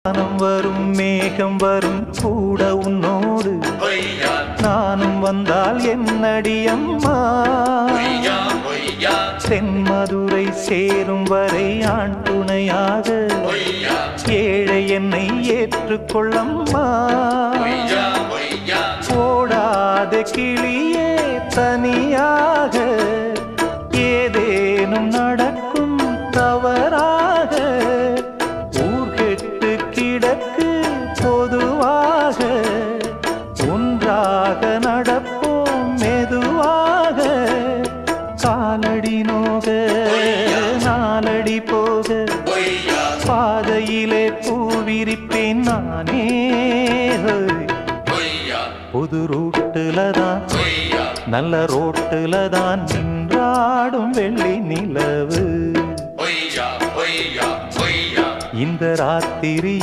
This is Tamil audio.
வானம் வரும் மேகம் வரும் கூட உன்னோடு நானும் வந்தால் என்னடி அம்மா தென்மதுரை சேரும் வரை ஆண் துணையாக ஏழை என்னை ஏற்றுக்கொள்ளம்மா ஓடாத கிளியே தனியாக ஏதேனும் நடக்கும் தவறாக ஊர்கெட்டு கிடக்கு பொதுவாக ஒன்றாக நடப்போம் மெதுவாக காலடி நோக நாலடி போக பாதையிலே பூவிரிப்பேன் நானே புது ரூட்டுல தான் நல்ல ரோட்டுல தான் நின்றாடும் வெள்ளி நிலவு இந்த ராத்திரி